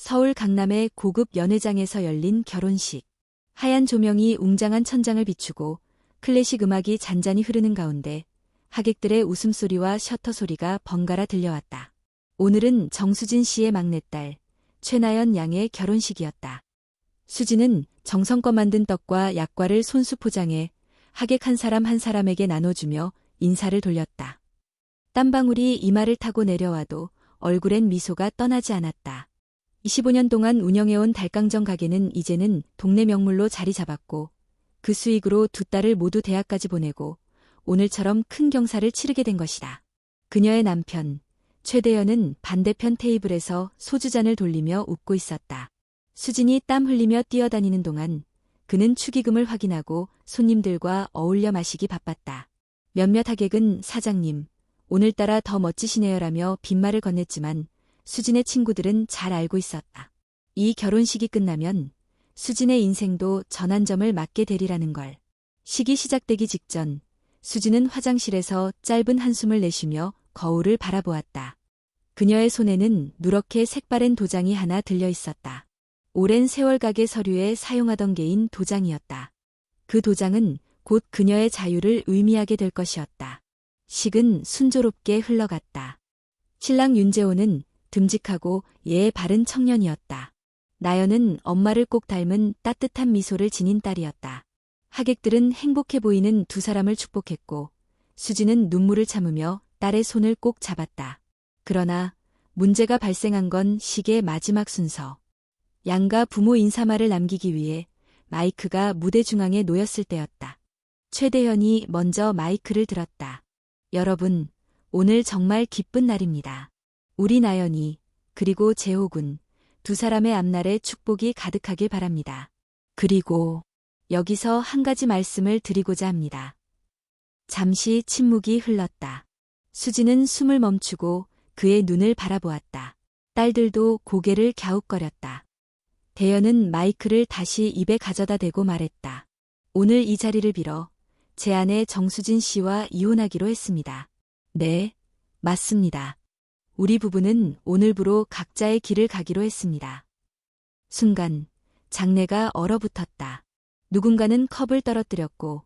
서울 강남의 고급 연회장에서 열린 결혼식. 하얀 조명이 웅장한 천장을 비추고 클래식 음악이 잔잔히 흐르는 가운데 하객들의 웃음소리와 셔터 소리가 번갈아 들려왔다. 오늘은 정수진 씨의 막내딸 최나연 양의 결혼식이었다. 수진은 정성껏 만든 떡과 약과를 손수 포장해 하객 한 사람 한 사람에게 나눠주며 인사를 돌렸다. 땀방울이 이마를 타고 내려와도 얼굴엔 미소가 떠나지 않았다. 25년 동안 운영해온 달강정 가게는 이제는 동네 명물로 자리 잡았고 그 수익으로 두 딸을 모두 대학까지 보내고 오늘처럼 큰 경사를 치르게 된 것이다. 그녀의 남편 최대현은 반대편 테이블에서 소주잔을 돌리며 웃고 있었다. 수진이 땀 흘리며 뛰어다니는 동안 그는 축의금을 확인하고 손님들과 어울려 마시기 바빴다. 몇몇 하객은 사장님, 오늘따라 더 멋지시네요라며 빈말을 건넸지만 수진의 친구들은 잘 알고 있었다. 이 결혼식이 끝나면 수진의 인생도 전환점을 맞게 되리라는 걸. 식이 시작되기 직전 수진은 화장실에서 짧은 한숨을 내쉬며 거울을 바라보았다. 그녀의 손에는 누렇게 색바랜 도장이 하나 들려 있었다. 오랜 세월 가게 서류에 사용하던 게인 도장이었다. 그 도장은 곧 그녀의 자유를 의미하게 될 것이었다. 식은 순조롭게 흘러갔다. 신랑 윤재호는 듬직하고 예의 바른 청년이었다. 나연은 엄마를 꼭 닮은 따뜻한 미소를 지닌 딸이었다. 하객들은 행복해 보이는 두 사람을 축복했고 수진은 눈물을 참으며 딸의 손을 꼭 잡았다. 그러나 문제가 발생한 건 식의 마지막 순서. 양가 부모 인사말을 남기기 위해 마이크가 무대 중앙에 놓였을 때였다. 최대현이 먼저 마이크를 들었다. 여러분, 오늘 정말 기쁜 날입니다. 우리 나연이 그리고 재호군 두 사람의 앞날에 축복이 가득하길 바랍니다. 그리고 여기서 한 가지 말씀을 드리고자 합니다. 잠시 침묵이 흘렀다. 수진은 숨을 멈추고 그의 눈을 바라보았다. 딸들도 고개를 갸웃거렸다. 대현은 마이크를 다시 입에 가져다 대고 말했다. 오늘 이 자리를 빌어 제 아내 정수진 씨와 이혼하기로 했습니다. 네, 맞습니다. 우리 부부는 오늘부로 각자의 길을 가기로 했습니다. 순간 장내가 얼어붙었다. 누군가는 컵을 떨어뜨렸고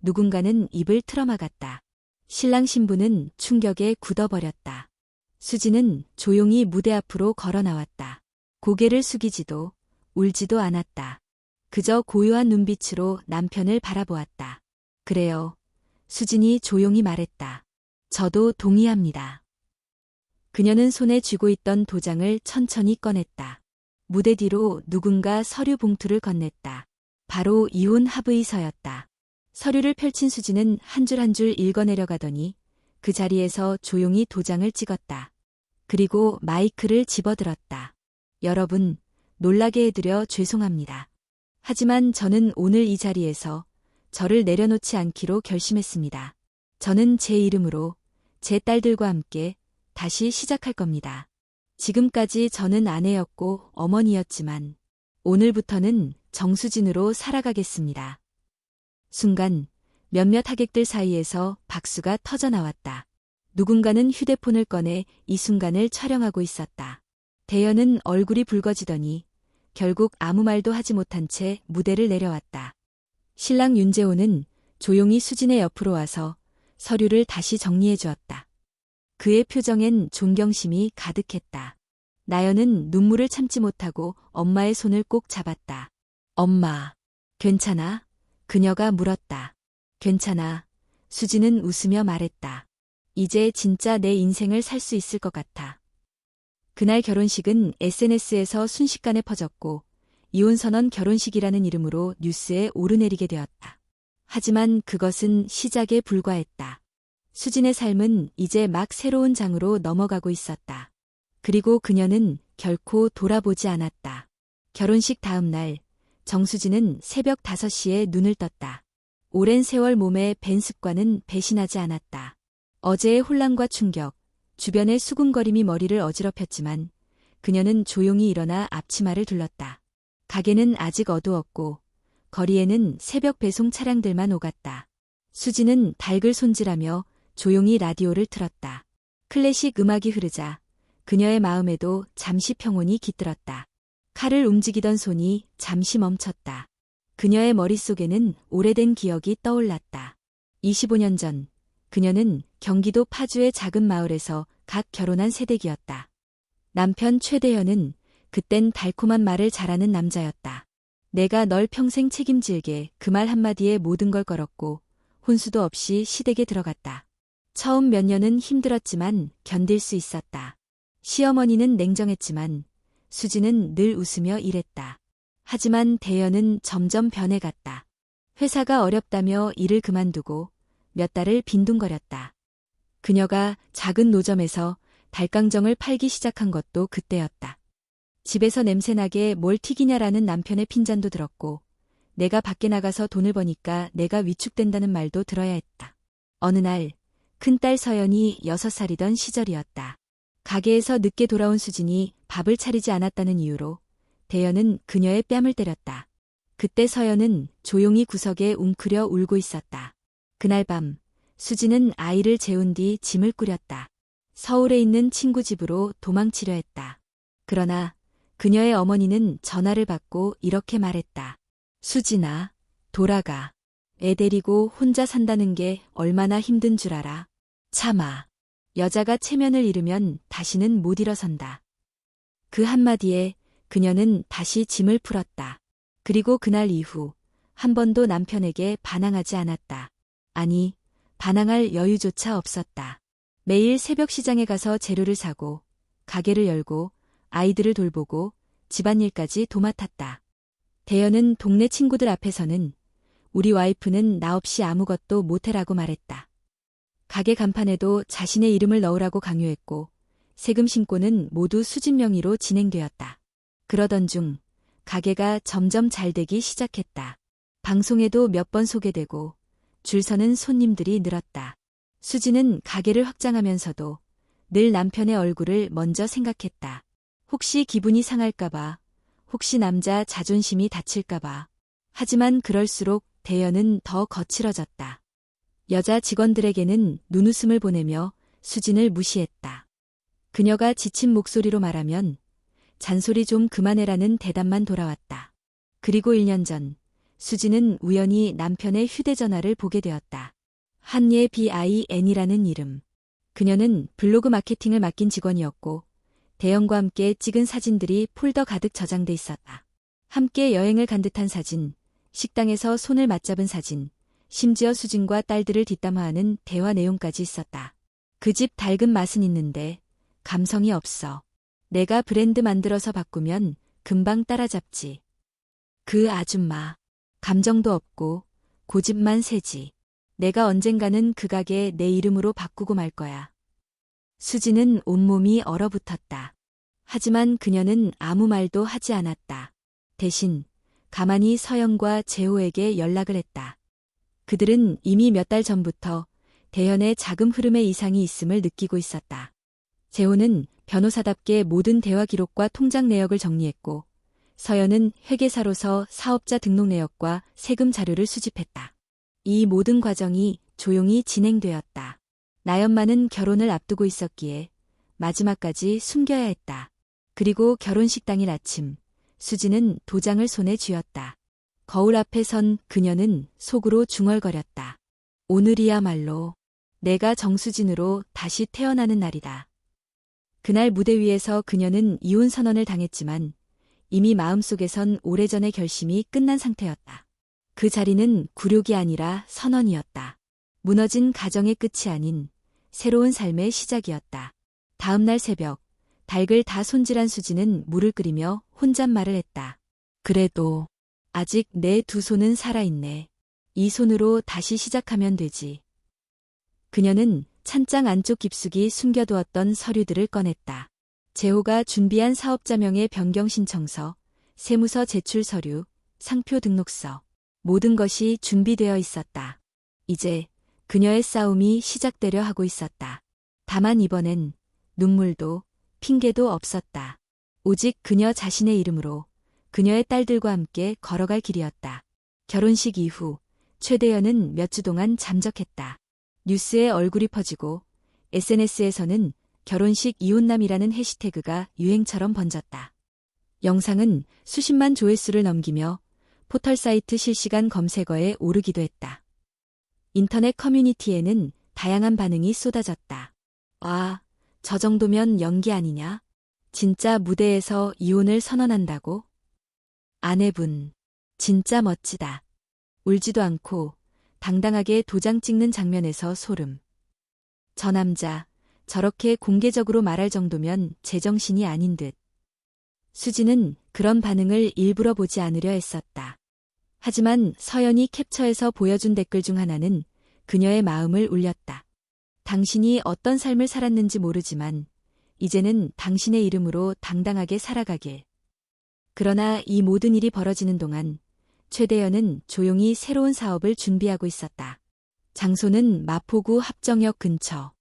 누군가는 입을 틀어막았다. 신랑 신부는 충격에 굳어버렸다. 수진은 조용히 무대 앞으로 걸어 나왔다. 고개를 숙이지도 울지도 않았다. 그저 고요한 눈빛으로 남편을 바라보았다. 그래요. 수진이 조용히 말했다. 저도 동의합니다. 그녀는 손에 쥐고 있던 도장을 천천히 꺼냈다. 무대 뒤로 누군가 서류 봉투를 건넸다. 바로 이혼 합의서였다. 서류를 펼친 수진은 한 줄 한 줄 읽어내려가더니 그 자리에서 조용히 도장을 찍었다. 그리고 마이크를 집어들었다. 여러분, 놀라게 해드려 죄송합니다. 하지만 저는 오늘 이 자리에서 저를 내려놓지 않기로 결심했습니다. 저는 제 이름으로 제 딸들과 함께 다시 시작할 겁니다. 지금까지 저는 아내였고 어머니였지만 오늘부터는 정수진으로 살아가겠습니다. 순간 몇몇 하객들 사이에서 박수가 터져나왔다. 누군가는 휴대폰을 꺼내 이 순간을 촬영하고 있었다. 대현은 얼굴이 붉어지더니 결국 아무 말도 하지 못한 채 무대를 내려왔다. 신랑 윤재호는 조용히 수진의 옆으로 와서 서류를 다시 정리해 주었다. 그의 표정엔 존경심이 가득했다. 나연은 눈물을 참지 못하고 엄마의 손을 꼭 잡았다. 엄마, 괜찮아? 그녀가 물었다. 괜찮아. 수진은 웃으며 말했다. 이제 진짜 내 인생을 살 수 있을 것 같아. 그날 결혼식은 SNS에서 순식간에 퍼졌고 이혼선언 결혼식이라는 이름으로 뉴스에 오르내리게 되었다. 하지만 그것은 시작에 불과했다. 수진의 삶은 이제 막 새로운 장으로 넘어가고 있었다. 그리고 그녀는 결코 돌아보지 않았다. 결혼식 다음 날 정수진은 새벽 5시에 눈을 떴다. 오랜 세월 몸에 밴 습관은 배신하지 않았다. 어제의 혼란과 충격, 주변의 수군거림이 머리를 어지럽혔지만 그녀는 조용히 일어나 앞치마를 둘렀다. 가게는 아직 어두웠고 거리에는 새벽 배송 차량들만 오갔다. 수진은 닭을 손질하며 조용히 라디오를 틀었다. 클래식 음악이 흐르자 그녀의 마음에도 잠시 평온이 깃들었다. 칼을 움직이던 손이 잠시 멈췄다. 그녀의 머릿속에는 오래된 기억이 떠올랐다. 25년 전, 그녀는 경기도 파주의 작은 마을에서 갓 결혼한 새댁이었다. 남편 최대현은 그땐 달콤한 말을 잘하는 남자였다. 내가 널 평생 책임질게 그 말 한마디에 모든 걸 걸었고 혼수도 없이 시댁에 들어갔다. 처음 몇 년은 힘들었지만 견딜 수 있었다. 시어머니는 냉정했지만 수지는 늘 웃으며 일했다. 하지만 대현은 점점 변해갔다. 회사가 어렵다며 일을 그만두고 몇 달을 빈둥거렸다. 그녀가 작은 노점에서 닭강정을 팔기 시작한 것도 그때였다. 집에서 냄새나게 뭘 튀기냐라는 남편의 핀잔도 들었고 내가 밖에 나가서 돈을 버니까 내가 위축된다는 말도 들어야 했다. 어느 날 큰딸 서연이 6살이던 시절이었다. 가게에서 늦게 돌아온 수진이 밥을 차리지 않았다는 이유로 대현은 그녀의 뺨을 때렸다. 그때 서연은 조용히 구석에 웅크려 울고 있었다. 그날 밤 수진은 아이를 재운 뒤 짐을 꾸렸다. 서울에 있는 친구 집으로 도망치려 했다. 그러나 그녀의 어머니는 전화를 받고 이렇게 말했다. 수진아, 돌아가. 애 데리고 혼자 산다는 게 얼마나 힘든 줄 알아. 참아. 여자가 체면을 잃으면 다시는 못 일어선다. 그 한마디에 그녀는 다시 짐을 풀었다. 그리고 그날 이후 한 번도 남편에게 반항하지 않았다. 아니, 반항할 여유조차 없었다. 매일 새벽 시장에 가서 재료를 사고 가게를 열고 아이들을 돌보고 집안일까지 도맡았다. 대현은 동네 친구들 앞에서는 우리 와이프는 나 없이 아무것도 못해라고 말했다. 가게 간판에도 자신의 이름을 넣으라고 강요했고 세금 신고는 모두 수진 명의로 진행되었다. 그러던 중 가게가 점점 잘 되기 시작했다. 방송에도 몇 번 소개되고 줄 서는 손님들이 늘었다. 수지는 가게를 확장하면서도 늘 남편의 얼굴을 먼저 생각했다. 혹시 기분이 상할까봐, 혹시 남자 자존심이 다칠까봐. 하지만 그럴수록 대현은 더 거칠어졌다. 여자 직원들에게는 눈웃음을 보내며 수진을 무시했다. 그녀가 지친 목소리로 말하면 잔소리 좀 그만해라는 대답만 돌아왔다. 그리고 1년 전 수진은 우연히 남편의 휴대전화를 보게 되었다. 한예BIN이라는 이름. 그녀는 블로그 마케팅을 맡긴 직원이었고 대현과 함께 찍은 사진들이 폴더 가득 저장돼 있었다. 함께 여행을 간 듯한 사진, 식당에서 손을 맞잡은 사진, 심지어 수진과 딸들을 뒷담화하는 대화 내용까지 있었다. 그 집 닭은 맛은 있는데 감성이 없어. 내가 브랜드 만들어서 바꾸면 금방 따라잡지. 그 아줌마. 감정도 없고 고집만 세지. 내가 언젠가는 그 가게 내 이름으로 바꾸고 말 거야. 수지는 온몸이 얼어붙었다. 하지만 그녀는 아무 말도 하지 않았다. 대신 가만히 서영과 재호에게 연락을 했다. 그들은 이미 몇 달 전부터 대현의 자금 흐름에 이상이 있음을 느끼고 있었다. 재호는 변호사답게 모든 대화 기록과 통장 내역을 정리했고 서연은 회계사로서 사업자 등록 내역과 세금 자료를 수집했다. 이 모든 과정이 조용히 진행되었다. 나연만은 결혼을 앞두고 있었기에 마지막까지 숨겨야 했다. 그리고 결혼식 당일 아침, 수지는 도장을 손에 쥐었다. 거울 앞에 선 그녀는 속으로 중얼거렸다. 오늘이야말로 내가 정수진으로 다시 태어나는 날이다. 그날 무대 위에서 그녀는 이혼 선언을 당했지만 이미 마음속에선 오래전의 결심이 끝난 상태였다. 그 자리는 굴욕이 아니라 선언이었다. 무너진 가정의 끝이 아닌 새로운 삶의 시작이었다. 다음 날 새벽, 닭을 다 손질한 수지는 물을 끓이며 혼잣말을 했다. 그래도 아직 내 두 손은 살아있네. 이 손으로 다시 시작하면 되지. 그녀는 찬장 안쪽 깊숙이 숨겨두었던 서류들을 꺼냈다. 재호가 준비한 사업자명의 변경 신청서, 세무서 제출 서류, 상표 등록서. 모든 것이 준비되어 있었다. 이제 그녀의 싸움이 시작되려 하고 있었다. 다만 이번엔 눈물도 핑계도 없었다. 오직 그녀 자신의 이름으로 그녀의 딸들과 함께 걸어갈 길이었다. 결혼식 이후 최대현은 몇 주 동안 잠적했다. 뉴스에 얼굴이 퍼지고 SNS에서는 결혼식 이혼남이라는 해시태그가 유행처럼 번졌다. 영상은 수십만 조회수를 넘기며 포털 사이트 실시간 검색어에 오르기도 했다. 인터넷 커뮤니티에는 다양한 반응이 쏟아졌다. 와, 저 정도면 연기 아니냐? 진짜 무대에서 이혼을 선언한다고? 아내분, 진짜 멋지다. 울지도 않고 당당하게 도장 찍는 장면에서 소름. 저 남자, 저렇게 공개적으로 말할 정도면 제정신이 아닌 듯. 수지는 그런 반응을 일부러 보지 않으려 했었다. 하지만 서연이 캡처해서 보여준 댓글 중 하나는 그녀의 마음을 울렸다. 당신이 어떤 삶을 살았는지 모르지만 이제는 당신의 이름으로 당당하게 살아가길. 그러나 이 모든 일이 벌어지는 동안 최대현은 조용히 새로운 사업을 준비하고 있었다. 장소는 마포구 합정역 근처.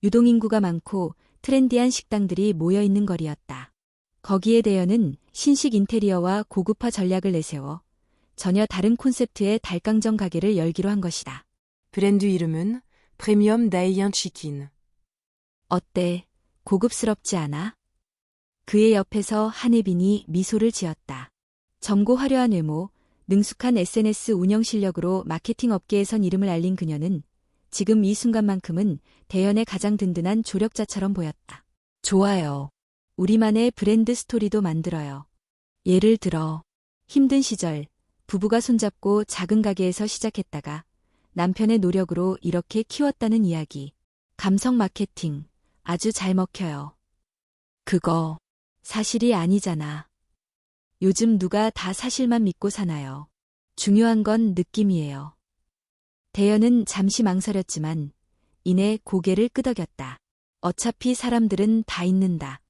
유동인구가 많고 트렌디한 식당들이 모여있는 거리였다. 거기에 대현은 신식 인테리어와 고급화 전략을 내세워 전혀 다른 콘셉트의 닭강정 가게를 열기로 한 것이다. 브랜드 이름은 프리미엄 다이안 치킨. 어때? 고급스럽지 않아? 그의 옆에서 한혜빈이 미소를 지었다. 젊고 화려한 외모, 능숙한 SNS 운영 실력으로 마케팅 업계에선 이름을 알린 그녀는 지금 이 순간만큼은 대현의 가장 든든한 조력자처럼 보였다. 좋아요. 우리만의 브랜드 스토리도 만들어요. 예를 들어, 힘든 시절, 부부가 손잡고 작은 가게에서 시작했다가 남편의 노력으로 이렇게 키웠다는 이야기. 감성 마케팅, 아주 잘 먹혀요. 그거, 사실이 아니잖아. 요즘 누가 다 사실만 믿고 사나요? 중요한 건 느낌이에요. 대현은 잠시 망설였지만 이내 고개를 끄덕였다. 어차피 사람들은 다 잊는다.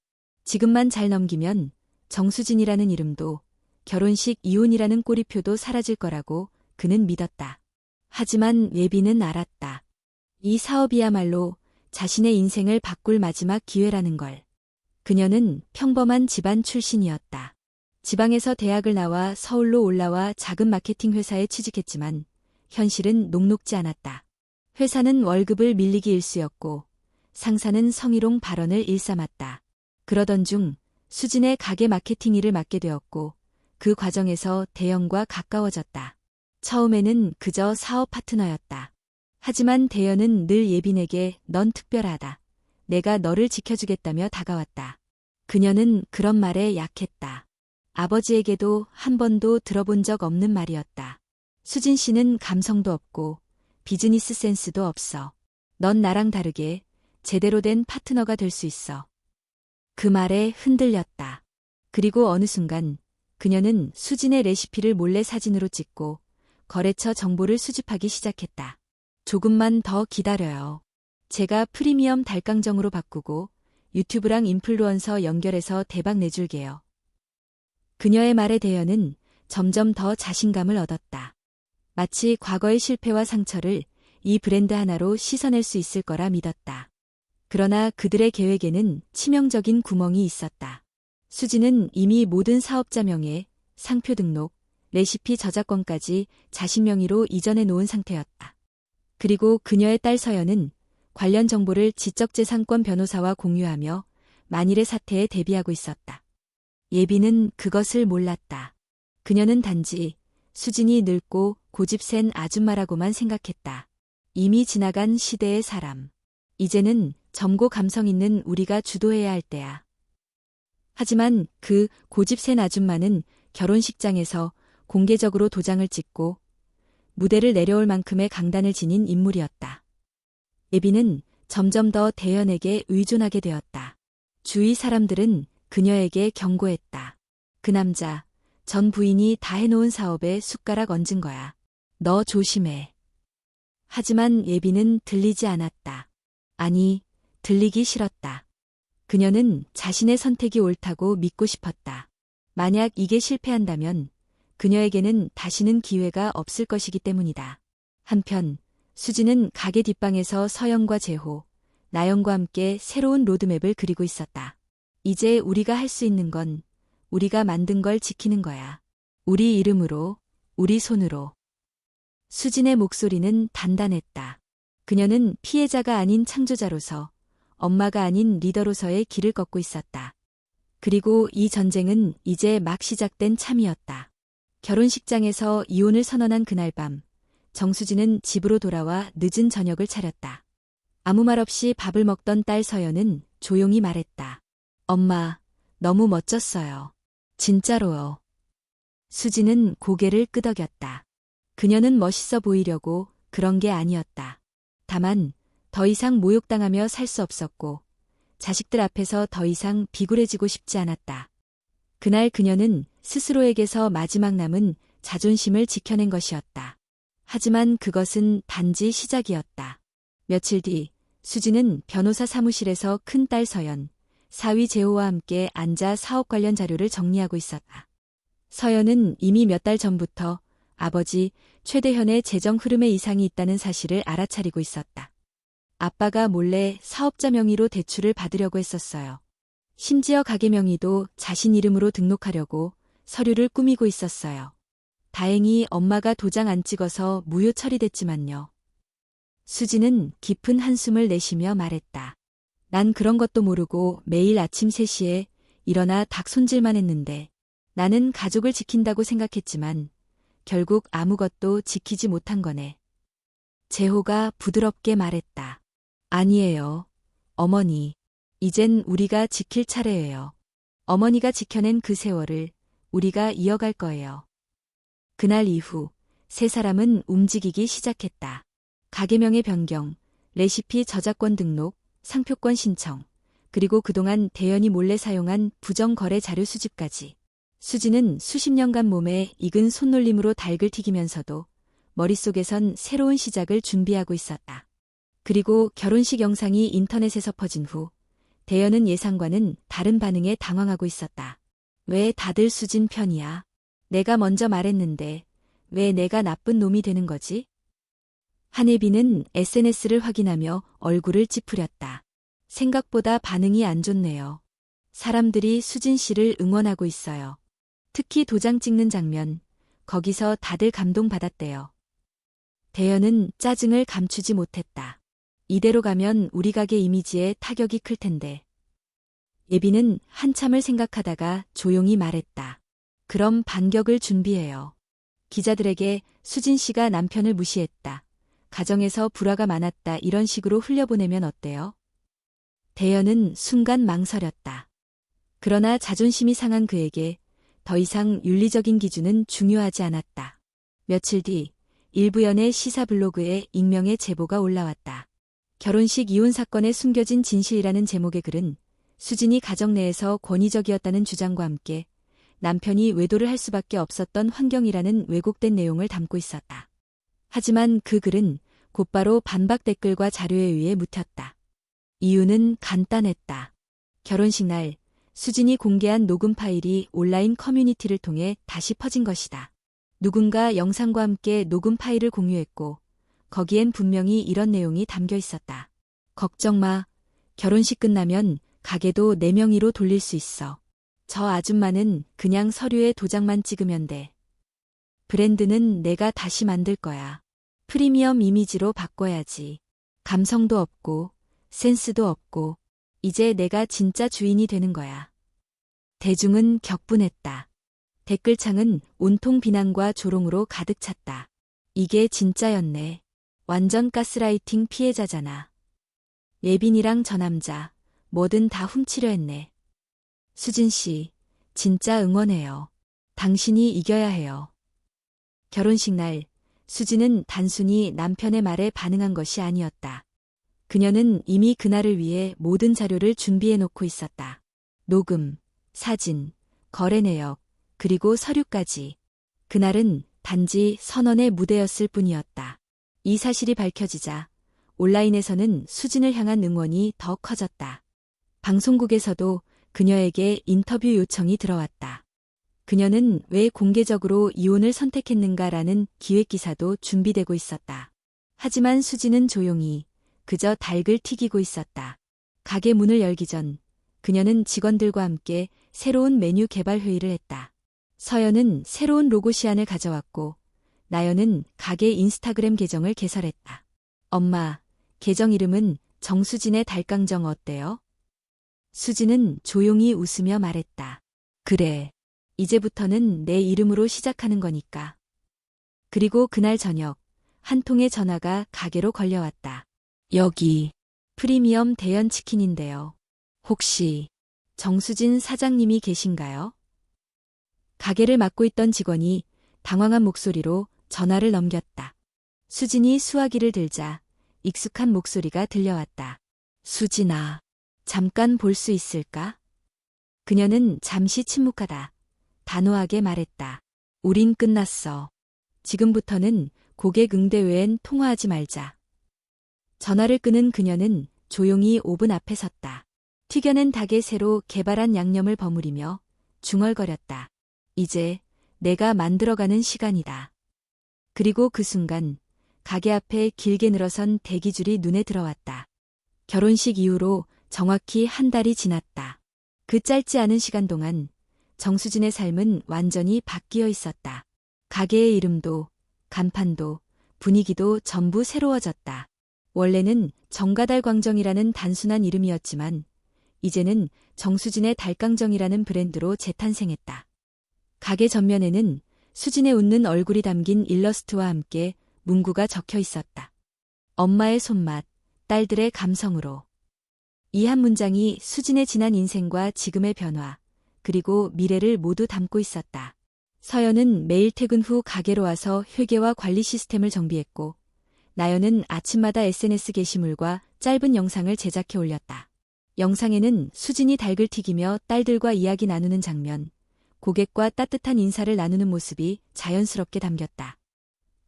지금만 잘 넘기면 정수진이라는 이름도 결혼식 이혼이라는 꼬리표도 사라질 거라고 그는 믿었다. 하지만 예빈은 알았다. 이 사업이야말로 자신의 인생을 바꿀 마지막 기회라는 걸. 그녀는 평범한 집안 출신이었다. 지방에서 대학을 나와 서울로 올라와 작은 마케팅 회사에 취직했지만 현실은 녹록지 않았다. 회사는 월급을 밀리기 일쑤였고 상사는 성희롱 발언을 일삼았다. 그러던 중 수진의 가게 마케팅 일을 맡게 되었고 그 과정에서 대현과 가까워졌다. 처음에는 그저 사업 파트너였다. 하지만 대현은 늘 예빈에게 넌 특별하다. 내가 너를 지켜주겠다며 다가왔다. 그녀는 그런 말에 약했다. 아버지에게도 한 번도 들어본 적 없는 말이었다. 수진 씨는 감성도 없고 비즈니스 센스도 없어. 넌 나랑 다르게 제대로 된 파트너가 될 수 있어. 그 말에 흔들렸다. 그리고 어느 순간 그녀는 수진의 레시피를 몰래 사진으로 찍고 거래처 정보를 수집하기 시작했다. 조금만 더 기다려요. 제가 프리미엄 닭강정으로 바꾸고 유튜브랑 인플루언서 연결해서 대박 내줄게요. 그녀의 말에 대현은 점점 더 자신감을 얻었다. 마치 과거의 실패와 상처를 이 브랜드 하나로 씻어낼 수 있을 거라 믿었다. 그러나 그들의 계획에는 치명적인 구멍이 있었다. 수지는 이미 모든 사업자 명예, 상표 등록, 레시피 저작권까지 자신 명의로 이전해 놓은 상태였다. 그리고 그녀의 딸 서연은 관련 정보를 지적재산권 변호사와 공유하며 만일의 사태에 대비하고 있었다. 예빈은 그것을 몰랐다. 그녀는 단지 수진이 늙고 고집센 아줌마라고만 생각했다. 이미 지나간 시대의 사람. 이제는 젊고 감성 있는 우리가 주도해야 할 때야. 하지만 그 고집센 아줌마는 결혼식장에서 공개적으로 도장을 찍고 무대를 내려올 만큼의 강단을 지닌 인물이었다. 예빈은 점점 더 대현에게 의존하게 되었다. 주위 사람들은 그녀에게 경고했다. 그 남자, 전 부인이 다 해놓은 사업에 숟가락 얹은 거야. 너 조심해. 하지만 예빈은 들리지 않았다. 아니, 들리기 싫었다. 그녀는 자신의 선택이 옳다고 믿고 싶었다. 만약 이게 실패한다면 그녀에게는 다시는 기회가 없을 것이기 때문이다. 한편 수지는 가게 뒷방에서 서영과 재호, 나영과 함께 새로운 로드맵을 그리고 있었다. 이제 우리가 할 수 있는 건 우리가 만든 걸 지키는 거야. 우리 이름으로, 우리 손으로. 수진의 목소리는 단단했다. 그녀는 피해자가 아닌 창조자로서, 엄마가 아닌 리더로서의 길을 걷고 있었다. 그리고 이 전쟁은 이제 막 시작된 참이었다. 결혼식장에서 이혼을 선언한 그날 밤, 정수진은 집으로 돌아와 늦은 저녁을 차렸다. 아무 말 없이 밥을 먹던 딸 서연은 조용히 말했다. 엄마, 너무 멋졌어요. 진짜로요. 수진은 고개를 끄덕였다. 그녀는 멋있어 보이려고 그런 게 아니었다. 다만 더 이상 모욕당하며 살 수 없었고 자식들 앞에서 더 이상 비굴해지고 싶지 않았다. 그날 그녀는 스스로에게서 마지막 남은 자존심을 지켜낸 것이었다. 하지만 그것은 단지 시작이었다. 며칠 뒤 수진은 변호사 사무실에서 큰딸 서연, 사위 재호와 함께 앉아 사업 관련 자료를 정리하고 있었다. 서연은 이미 몇 달 전부터 아버지 최대현의 재정 흐름에 이상이 있다는 사실을 알아차리고 있었다. 아빠가 몰래 사업자 명의로 대출을 받으려고 했었어요. 심지어 가게 명의도 자신 이름으로 등록하려고 서류를 꾸미고 있었어요. 다행히 엄마가 도장 안 찍어서 무효 처리됐지만요. 수진은 깊은 한숨을 내쉬며 말했다. 난 그런 것도 모르고 매일 아침 3시에 일어나 닭 손질만 했는데 나는 가족을 지킨다고 생각했지만 결국 아무것도 지키지 못한 거네. 재호가 부드럽게 말했다. 아니에요. 어머니. 이젠 우리가 지킬 차례예요. 어머니가 지켜낸 그 세월을 우리가 이어갈 거예요. 그날 이후 세 사람은 움직이기 시작했다. 가게명의 변경, 레시피 저작권 등록, 상표권 신청, 그리고 그동안 대연이 몰래 사용한 부정거래 자료 수집까지. 수지는 수십 년간 몸에 익은 손놀림으로 닭을 튀기면서도 머릿속에선 새로운 시작을 준비하고 있었다. 그리고 결혼식 영상이 인터넷에서 퍼진 후 대연은 예상과는 다른 반응에 당황하고 있었다. 왜 다들 수진 편이야? 내가 먼저 말했는데 왜 내가 나쁜 놈이 되는 거지? 한예빈은 SNS를 확인하며 얼굴을 찌푸렸다. 생각보다 반응이 안 좋네요. 사람들이 수진 씨를 응원하고 있어요. 특히 도장 찍는 장면, 거기서 다들 감동받았대요. 대연은 짜증을 감추지 못했다. 이대로 가면 우리 가게 이미지에 타격이 클 텐데. 예빈은 한참을 생각하다가 조용히 말했다. 그럼 반격을 준비해요. 기자들에게 수진 씨가 남편을 무시했다. 가정에서 불화가 많았다. 이런 식으로 흘려보내면 어때요? 대연은 순간 망설였다. 그러나 자존심이 상한 그에게 더 이상 윤리적인 기준은 중요하지 않았다. 며칠 뒤 일부 연예 시사 블로그에 익명의 제보가 올라왔다. 결혼식 이혼 사건에 숨겨진 진실이라는 제목의 글은 수진이 가정 내에서 권위적이었다는 주장과 함께 남편이 외도를 할 수밖에 없었던 환경이라는 왜곡된 내용을 담고 있었다. 하지만 그 글은 곧바로 반박 댓글과 자료에 의해 묻혔다. 이유는 간단했다. 결혼식 날 수진이 공개한 녹음 파일이 온라인 커뮤니티를 통해 다시 퍼진 것이다. 누군가 영상과 함께 녹음 파일을 공유했고 거기엔 분명히 이런 내용이 담겨 있었다. 걱정 마. 결혼식 끝나면 가게도 내 명의로 돌릴 수 있어. 저 아줌마는 그냥 서류에 도장만 찍으면 돼. 브랜드는 내가 다시 만들 거야. 프리미엄 이미지로 바꿔야지. 감성도 없고 센스도 없고 이제 내가 진짜 주인이 되는 거야. 대중은 격분했다. 댓글창은 온통 비난과 조롱으로 가득 찼다. 이게 진짜였네. 완전 가스라이팅 피해자잖아. 예빈이랑 저 남자 뭐든 다 훔치려 했네. 수진 씨, 진짜 응원해요. 당신이 이겨야 해요. 결혼식 날 수진은 단순히 남편의 말에 반응한 것이 아니었다. 그녀는 이미 그날을 위해 모든 자료를 준비해 놓고 있었다. 녹음, 사진, 거래 내역, 그리고 서류까지. 그날은 단지 선언의 무대였을 뿐이었다. 이 사실이 밝혀지자 온라인에서는 수진을 향한 응원이 더 커졌다. 방송국에서도 그녀에게 인터뷰 요청이 들어왔다. 그녀는 왜 공개적으로 이혼을 선택했는가라는 기획기사도 준비되고 있었다. 하지만 수진은 조용히 그저 닭을 튀기고 있었다. 가게 문을 열기 전 그녀는 직원들과 함께 새로운 메뉴 개발 회의를 했다. 서연은 새로운 로고 시안을 가져왔고 나연은 가게 인스타그램 계정을 개설했다. 엄마, 계정 이름은 정수진의 달깡정 어때요? 수지는 조용히 웃으며 말했다. 그래. 이제부터는 내 이름으로 시작하는 거니까. 그리고 그날 저녁, 한 통의 전화가 가게로 걸려왔다. 여기, 프리미엄 대연 치킨인데요. 혹시 정수진 사장님이 계신가요? 가게를 맡고 있던 직원이 당황한 목소리로 전화를 넘겼다. 수진이 수화기를 들자 익숙한 목소리가 들려왔다. 수진아, 잠깐 볼 수 있을까? 그녀는 잠시 침묵하다 단호하게 말했다. 우린 끝났어. 지금부터는 고객 응대 외엔 통화하지 말자. 전화를 끊은 그녀는 조용히 오븐 앞에 섰다. 튀겨낸 닭에 새로 개발한 양념을 버무리며 중얼거렸다. 이제 내가 만들어가는 시간이다. 그리고 그 순간 가게 앞에 길게 늘어선 대기줄이 눈에 들어왔다. 결혼식 이후로 정확히 한 달이 지났다. 그 짧지 않은 시간 동안 정수진의 삶은 완전히 바뀌어 있었다. 가게의 이름도, 간판도, 분위기도 전부 새로워졌다. 원래는 정가달 광정이라는 단순한 이름이었지만 이제는 정수진의 달깡정이라는 브랜드로 재탄생했다. 가게 전면에는 수진의 웃는 얼굴이 담긴 일러스트와 함께 문구가 적혀 있었다. 엄마의 손맛, 딸들의 감성으로. 이 한 문장이 수진의 지난 인생과 지금의 변화, 그리고 미래를 모두 담고 있었다. 서연은 매일 퇴근 후 가게로 와서 회계와 관리 시스템을 정비했고, 나연은 아침마다 SNS 게시물과 짧은 영상을 제작해 올렸다. 영상에는 수진이 닭을 튀기며 딸들과 이야기 나누는 장면, 고객과 따뜻한 인사를 나누는 모습이 자연스럽게 담겼다.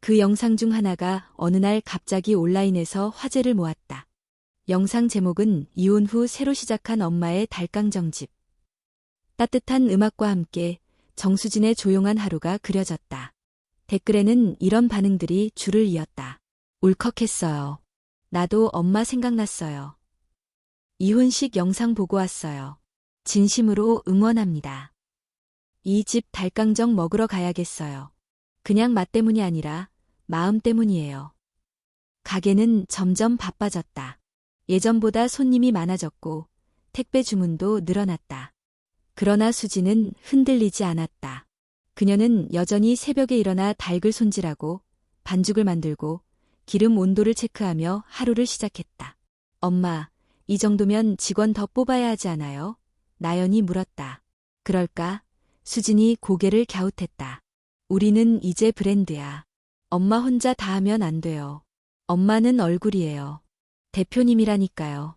그 영상 중 하나가 어느 날 갑자기 온라인에서 화제를 모았다. 영상 제목은 이혼 후 새로 시작한 엄마의 달깡정집. 따뜻한 음악과 함께 정수진의 조용한 하루가 그려졌다. 댓글에는 이런 반응들이 줄을 이었다. 울컥했어요. 나도 엄마 생각났어요. 이혼식 영상 보고 왔어요. 진심으로 응원합니다. 이 집 달깡정 먹으러 가야겠어요. 그냥 맛 때문이 아니라 마음 때문이에요. 가게는 점점 바빠졌다. 예전보다 손님이 많아졌고 택배 주문도 늘어났다. 그러나 수지는 흔들리지 않았다. 그녀는 여전히 새벽에 일어나 닭을 손질하고 반죽을 만들고 기름 온도를 체크하며 하루를 시작했다. 엄마, 이 정도면 직원 더 뽑아야 하지 않아요? 나연이 물었다. 그럴까? 수진이 고개를 갸웃했다. 우리는 이제 브랜드야. 엄마 혼자 다 하면 안 돼요. 엄마는 얼굴이에요. 대표님이라니까요.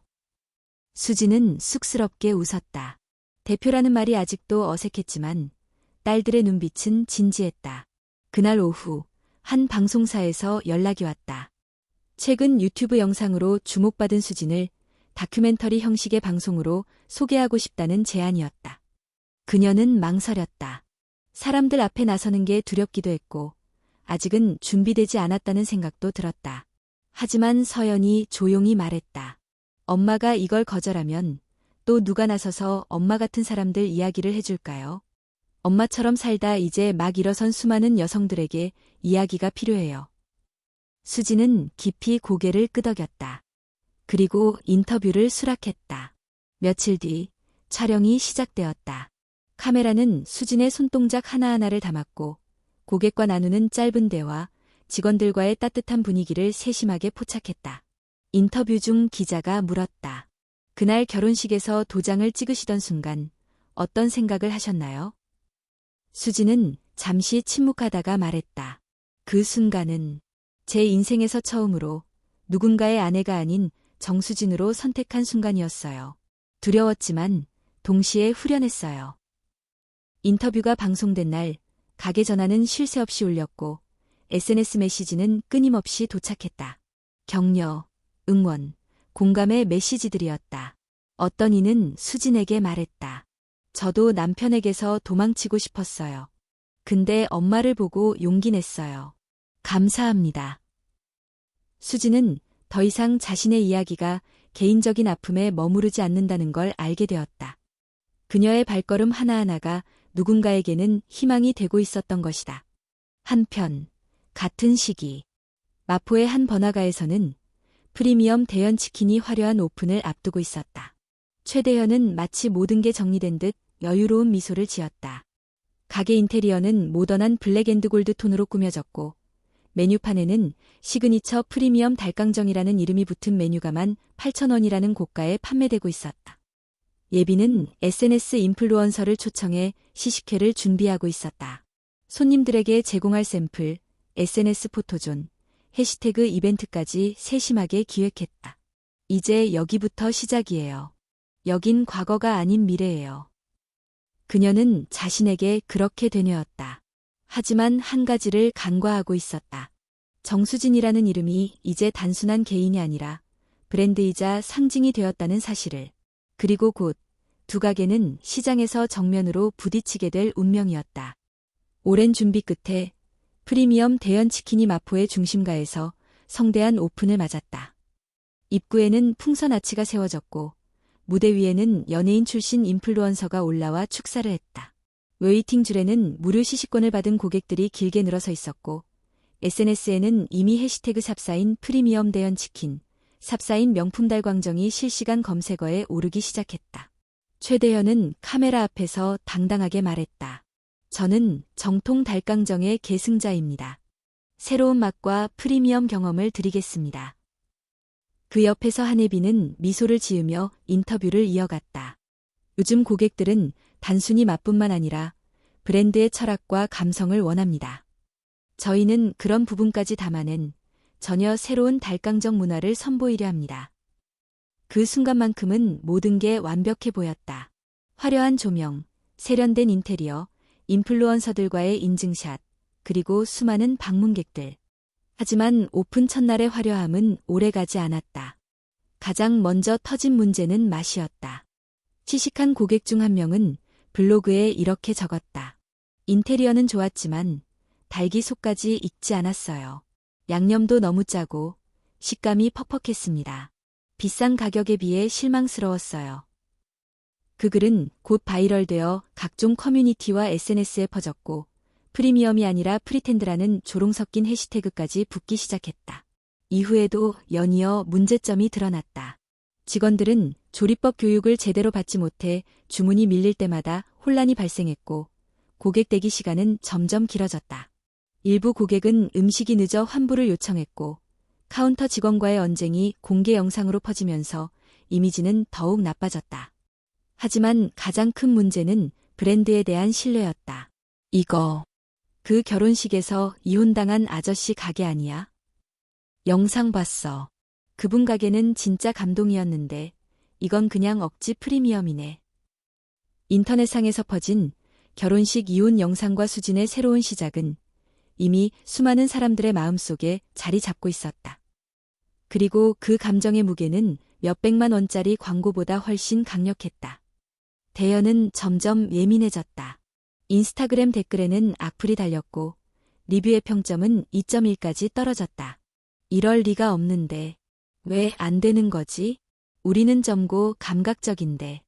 수진은 쑥스럽게 웃었다. 대표라는 말이 아직도 어색했지만 딸들의 눈빛은 진지했다. 그날 오후 한 방송사에서 연락이 왔다. 최근 유튜브 영상으로 주목받은 수진을 다큐멘터리 형식의 방송으로 소개하고 싶다는 제안이었다. 그녀는 망설였다. 사람들 앞에 나서는 게 두렵기도 했고 아직은 준비되지 않았다는 생각도 들었다. 하지만 서연이 조용히 말했다. 엄마가 이걸 거절하면 또 누가 나서서 엄마 같은 사람들 이야기를 해줄까요? 엄마처럼 살다 이제 막 일어선 수많은 여성들에게 이야기가 필요해요. 수지는 깊이 고개를 끄덕였다. 그리고 인터뷰를 수락했다. 며칠 뒤 촬영이 시작되었다. 카메라는 수진의 손동작 하나하나를 담았고 고객과 나누는 짧은 대화, 직원들과의 따뜻한 분위기를 세심하게 포착했다. 인터뷰 중 기자가 물었다. 그날 결혼식에서 도장을 찍으시던 순간 어떤 생각을 하셨나요? 수지는 잠시 침묵하다가 말했다. 그 순간은 제 인생에서 처음으로 누군가의 아내가 아닌 정수진으로 선택한 순간이었어요. 두려웠지만 동시에 후련했어요. 인터뷰가 방송된 날 가게 전화는 쉴 새 없이 울렸고 SNS 메시지는 끊임없이 도착했다. 격려, 응원, 공감의 메시지들이었다. 어떤 이는 수진에게 말했다. 저도 남편에게서 도망치고 싶었어요. 근데 엄마를 보고 용기 냈어요. 감사합니다. 수진은 더 이상 자신의 이야기가 개인적인 아픔에 머무르지 않는다는 걸 알게 되었다. 그녀의 발걸음 하나하나가 누군가에게는 희망이 되고 있었던 것이다. 한편, 같은 시기, 마포의 한 번화가에서는 프리미엄 대연 치킨이 화려한 오픈을 앞두고 있었다. 최대현은 마치 모든 게 정리된 듯 여유로운 미소를 지었다. 가게 인테리어는 모던한 블랙앤드골드 톤으로 꾸며졌고 메뉴판에는 시그니처 프리미엄 달강정이라는 이름이 붙은 메뉴가 18,000원이라는 고가에 판매되고 있었다. 예비는 SNS 인플루언서를 초청해 시식회를 준비하고 있었다. 손님들에게 제공할 샘플, SNS 포토존, 해시태그 이벤트까지 세심하게 기획했다. 이제 여기부터 시작이에요. 여긴 과거가 아닌 미래예요. 그녀는 자신에게 그렇게 되뇌었다. 하지만 한 가지를 간과하고 있었다. 정수진이라는 이름이 이제 단순한 개인이 아니라 브랜드이자 상징이 되었다는 사실을. 그리고 곧 두 가게는 시장에서 정면으로 부딪히게 될 운명이었다. 오랜 준비 끝에 프리미엄 대연치킨이 마포의 중심가에서 성대한 오픈을 맞았다. 입구에는 풍선 아치가 세워졌고 무대 위에는 연예인 출신 인플루언서가 올라와 축사를 했다. 웨이팅 줄에는 무료 시식권을 받은 고객들이 길게 늘어서 있었고 SNS에는 이미 해시태그 삽사인 프리미엄 대연치킨, 삽사인 명품 달광정이 실시간 검색어에 오르기 시작했다. 최대현은 카메라 앞에서 당당하게 말했다. 저는 정통 달강정의 계승자입니다. 새로운 맛과 프리미엄 경험을 드리겠습니다. 그 옆에서 한혜빈은 미소를 지으며 인터뷰를 이어갔다. 요즘 고객들은 단순히 맛뿐만 아니라 브랜드의 철학과 감성을 원합니다. 저희는 그런 부분까지 담아낸 전혀 새로운 달강정 문화를 선보이려 합니다. 그 순간만큼은 모든 게 완벽해 보였다. 화려한 조명, 세련된 인테리어, 인플루언서들과의 인증샷, 그리고 수많은 방문객들. 하지만 오픈 첫날의 화려함은 오래가지 않았다. 가장 먼저 터진 문제는 맛이었다. 시식한 고객 중 한 명은 블로그에 이렇게 적었다. 인테리어는 좋았지만 닭이 속까지 익지 않았어요. 양념도 너무 짜고 식감이 퍽퍽했습니다. 비싼 가격에 비해 실망스러웠어요. 그 글은 곧 바이럴되어 각종 커뮤니티와 SNS에 퍼졌고 프리미엄이 아니라 프리텐드라는 조롱 섞인 해시태그까지 붙기 시작했다. 이후에도 연이어 문제점이 드러났다. 직원들은 조리법 교육을 제대로 받지 못해 주문이 밀릴 때마다 혼란이 발생했고 고객 대기 시간은 점점 길어졌다. 일부 고객은 음식이 늦어 환불을 요청했고 카운터 직원과의 언쟁이 공개 영상으로 퍼지면서 이미지는 더욱 나빠졌다. 하지만 가장 큰 문제는 브랜드에 대한 신뢰였다. 이거 그 결혼식에서 이혼당한 아저씨 가게 아니야? 영상 봤어. 그분 가게는 진짜 감동이었는데 이건 그냥 억지 프리미엄이네. 인터넷상에서 퍼진 결혼식 이혼 영상과 수진의 새로운 시작은 이미 수많은 사람들의 마음속에 자리 잡고 있었다. 그리고 그 감정의 무게는 몇백만 원짜리 광고보다 훨씬 강력했다. 대연은 점점 예민해졌다. 인스타그램 댓글에는 악플이 달렸고 리뷰의 평점은 2.1까지 떨어졌다. 이럴 리가 없는데 왜 안 되는 거지? 우리는 젊고 감각적인데.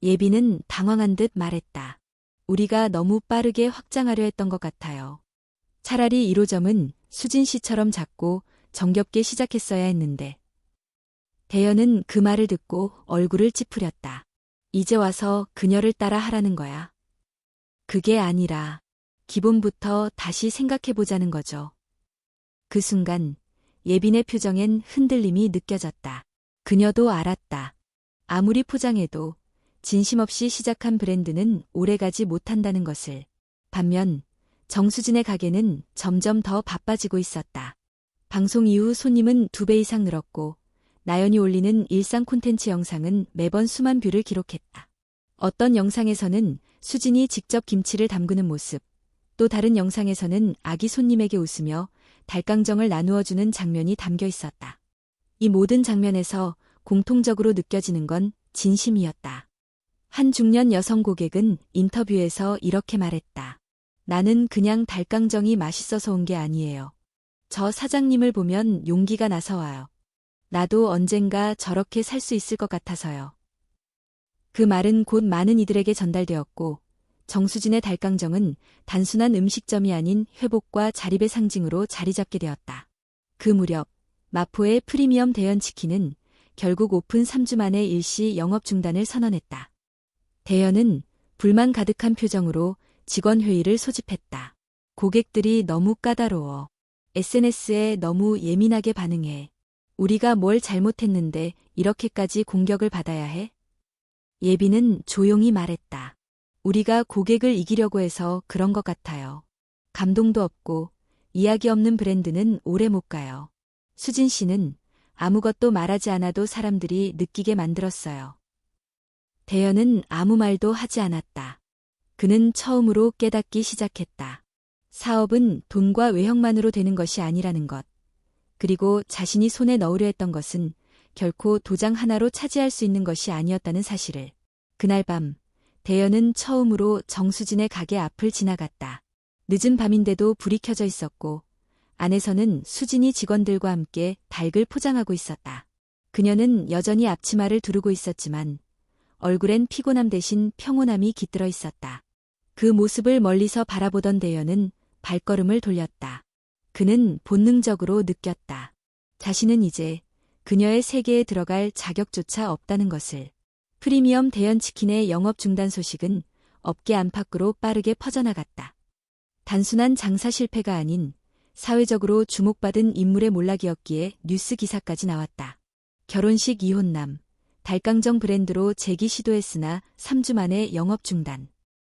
예비는 당황한 듯 말했다. 우리가 너무 빠르게 확장하려 했던 것 같아요. 차라리 1호점은 수진 씨처럼 작고 정겹게 시작했어야 했는데. 대연은 그 말을 듣고 얼굴을 찌푸렸다. 이제 와서 그녀를 따라 하라는 거야. 그게 아니라 기본부터 다시 생각해보자는 거죠. 그 순간 예빈의 표정엔 흔들림이 느껴졌다. 그녀도 알았다. 아무리 포장해도 진심 없이 시작한 브랜드는 오래가지 못한다는 것을. 반면 정수진의 가게는 점점 더 바빠지고 있었다. 방송 이후 손님은 2배 이상 늘었고 나연이 올리는 일상 콘텐츠 영상은 매번 수만 뷰를 기록했다. 어떤 영상에서는 수진이 직접 김치를 담그는 모습, 또 다른 영상에서는 아기 손님에게 웃으며 달강정을 나누어주는 장면이 담겨 있었다. 이 모든 장면에서 공통적으로 느껴지는 건 진심이었다. 한 중년 여성 고객은 인터뷰에서 이렇게 말했다. 나는 그냥 달강정이 맛있어서 온 게 아니에요. 저 사장님을 보면 용기가 나서 와요. 나도 언젠가 저렇게 살 수 있을 것 같아서요. 그 말은 곧 많은 이들에게 전달되었고 정수진의 달강정은 단순한 음식점이 아닌 회복과 자립의 상징으로 자리 잡게 되었다. 그 무렵 마포의 프리미엄 대연치킨은 결국 오픈 3주 만에 일시 영업 중단을 선언했다. 대현은 불만 가득한 표정으로 직원 회의를 소집했다. 고객들이 너무 까다로워. SNS에 너무 예민하게 반응해. 우리가 뭘 잘못했는데 이렇게까지 공격을 받아야 해? 예빈은 조용히 말했다. 우리가 고객을 이기려고 해서 그런 것 같아요. 감동도 없고 이야기 없는 브랜드는 오래 못 가요. 수진 씨는 아무것도 말하지 않아도 사람들이 느끼게 만들었어요. 대현은 아무 말도 하지 않았다. 그는 처음으로 깨닫기 시작했다. 사업은 돈과 외형만으로 되는 것이 아니라는 것. 그리고 자신이 손에 넣으려 했던 것은 결코 도장 하나로 차지할 수 있는 것이 아니었다는 사실을. 그날 밤, 대현은 처음으로 정수진의 가게 앞을 지나갔다. 늦은 밤인데도 불이 켜져 있었고 안에서는 수진이 직원들과 함께 닭을 포장하고 있었다. 그녀는 여전히 앞치마를 두르고 있었지만 얼굴엔 피곤함 대신 평온함이 깃들어 있었다. 그 모습을 멀리서 바라보던 대현은 발걸음을 돌렸다. 그는 본능적으로 느꼈다. 자신은 이제 그녀의 세계에 들어갈 자격조차 없다는 것을. 프리미엄 대현치킨의 영업 중단 소식은 업계 안팎으로 빠르게 퍼져나갔다. 단순한 장사 실패가 아닌 사회적으로 주목받은 인물의 몰락이었기에 뉴스 기사까지 나왔다. 결혼식 이혼남, 달강정 브랜드로 재기 시도했으나 3주 만에 영업 중단.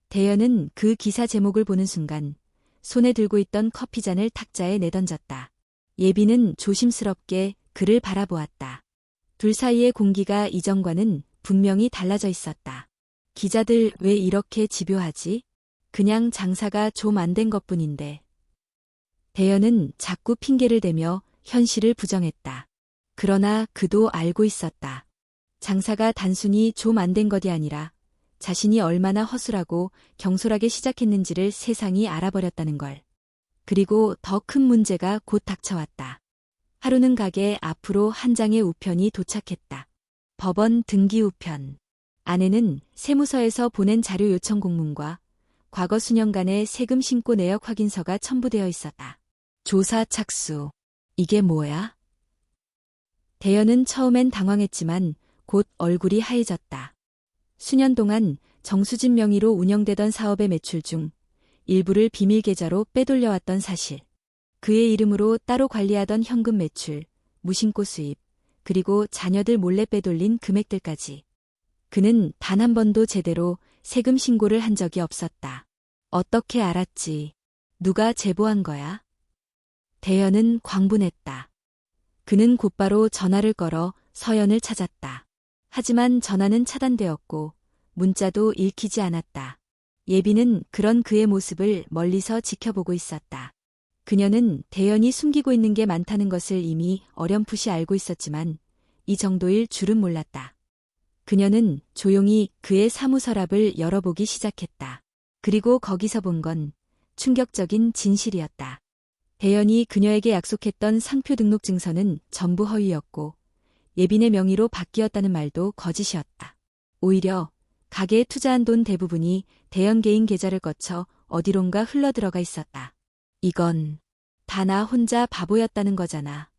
대현은 그 기사 제목을 보는 순간 손에 들고 있던 커피잔을 탁자에 내던졌다. 예빈은 조심스럽게 그를 바라보았다. 둘 사이의 공기가 이전과는 분명히 달라져 있었다. 기자들 왜 이렇게 집요하지? 그냥 장사가 좀 안 된 것뿐인데. 대현은 자꾸 핑계를 대며 현실을 부정했다. 그러나 그도 알고 있었다. 장사가 단순히 좀 안 된 것이 아니라 자신이 얼마나 허술하고 경솔하게 시작했는지를 세상이 알아버렸다는 걸. 그리고 더 큰 문제가 곧 닥쳐왔다. 하루는 가게 앞으로 한 장의 우편이 도착했다. 법원 등기 우편. 안에는 세무서에서 보낸 자료 요청 공문과 과거 수년간의 세금 신고 내역 확인서가 첨부되어 있었다. 조사 착수. 이게 뭐야? 대현은 처음엔 당황했지만 곧 얼굴이 하얘졌다. 수년 동안 정수진 명의로 운영되던 사업의 매출 중 일부를 비밀 계좌로 빼돌려왔던 사실. 그의 이름으로 따로 관리하던 현금 매출, 무신고 수입, 그리고 자녀들 몰래 빼돌린 금액들까지. 그는 단 한 번도 제대로 세금 신고를 한 적이 없었다. 어떻게 알았지? 누가 제보한 거야? 대현은 광분했다. 그는 곧바로 전화를 걸어 서연을 찾았다. 하지만 전화는 차단되었고 문자도 읽히지 않았다. 예빈은 그런 그의 모습을 멀리서 지켜보고 있었다. 그녀는 대현이 숨기고 있는 게 많다는 것을 이미 어렴풋이 알고 있었지만 이 정도일 줄은 몰랐다. 그녀는 조용히 그의 사무 서랍을 열어보기 시작했다. 그리고 거기서 본 건 충격적인 진실이었다. 대현이 그녀에게 약속했던 상표 등록 증서는 전부 허위였고 예빈의 명의로 바뀌었다는 말도 거짓이었다. 오히려 가게에 투자한 돈 대부분이 대현 개인 계좌를 거쳐 어디론가 흘러들어가 있었다. 이건 다 나 혼자 바보였다는 거잖아.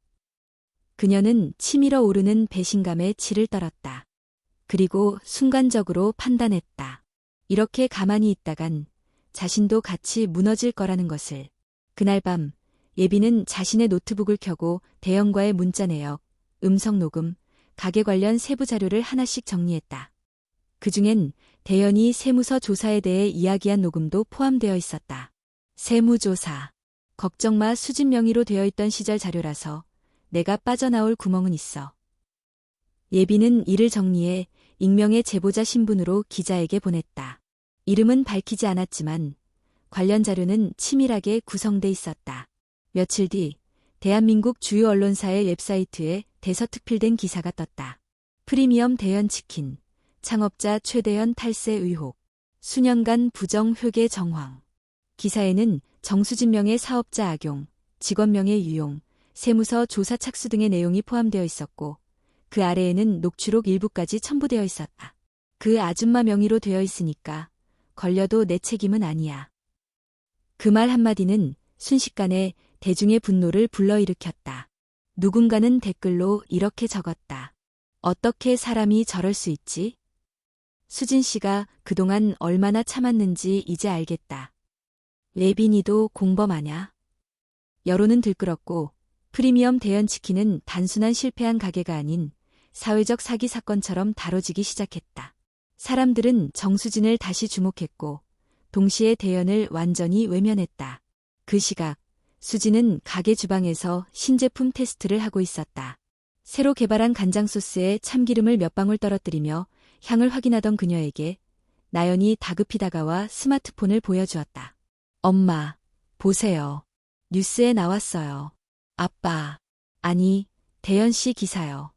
그녀는 치밀어 오르는 배신감에 치를 떨었다. 그리고 순간적으로 판단했다. 이렇게 가만히 있다간 자신도 같이 무너질 거라는 것을. 그날 밤 예빈은 자신의 노트북을 켜고 대현과의 문자 내역, 음성 녹음, 가게 관련 세부 자료를 하나씩 정리했다. 그중엔 대현이 세무서 조사에 대해 이야기한 녹음도 포함되어 있었다. 세무조사. 걱정 마, 수진 명의로 되어 있던 시절 자료라서 내가 빠져나올 구멍은 있어. 예빈은 이를 정리해 익명의 제보자 신분으로 기자에게 보냈다. 이름은 밝히지 않았지만 관련 자료는 치밀하게 구성돼 있었다. 며칠 뒤 대한민국 주요 언론사의 웹사이트에 대서특필된 기사가 떴다. 프리미엄 대현치킨, 창업자 최대현 탈세 의혹, 수년간 부정 회계 정황. 기사에는 정수진명의 사업자 악용, 직원명의 유용, 세무서 조사 착수 등의 내용이 포함되어 있었고 그 아래에는 녹취록 일부까지 첨부되어 있었다. 그 아줌마 명의로 되어 있으니까 걸려도 내 책임은 아니야. 그 말 한마디는 순식간에 대중의 분노를 불러일으켰다. 누군가는 댓글로 이렇게 적었다. 어떻게 사람이 저럴 수 있지? 수진 씨가 그동안 얼마나 참았는지 이제 알겠다. 예빈이도 공범하냐? 여론은 들끓었고 프리미엄 대연치킨은 단순한 실패한 가게가 아닌 사회적 사기 사건처럼 다뤄지기 시작했다. 사람들은 정수진을 다시 주목했고 동시에 대연을 완전히 외면했다. 그 시각 수진은 가게 주방에서 신제품 테스트를 하고 있었다. 새로 개발한 간장 소스에 참기름을 몇 방울 떨어뜨리며 향을 확인하던 그녀에게 나연이 다급히 다가와 스마트폰을 보여주었다. 엄마, 보세요. 뉴스에 나왔어요. 아빠, 아니, 대연 씨 기사요.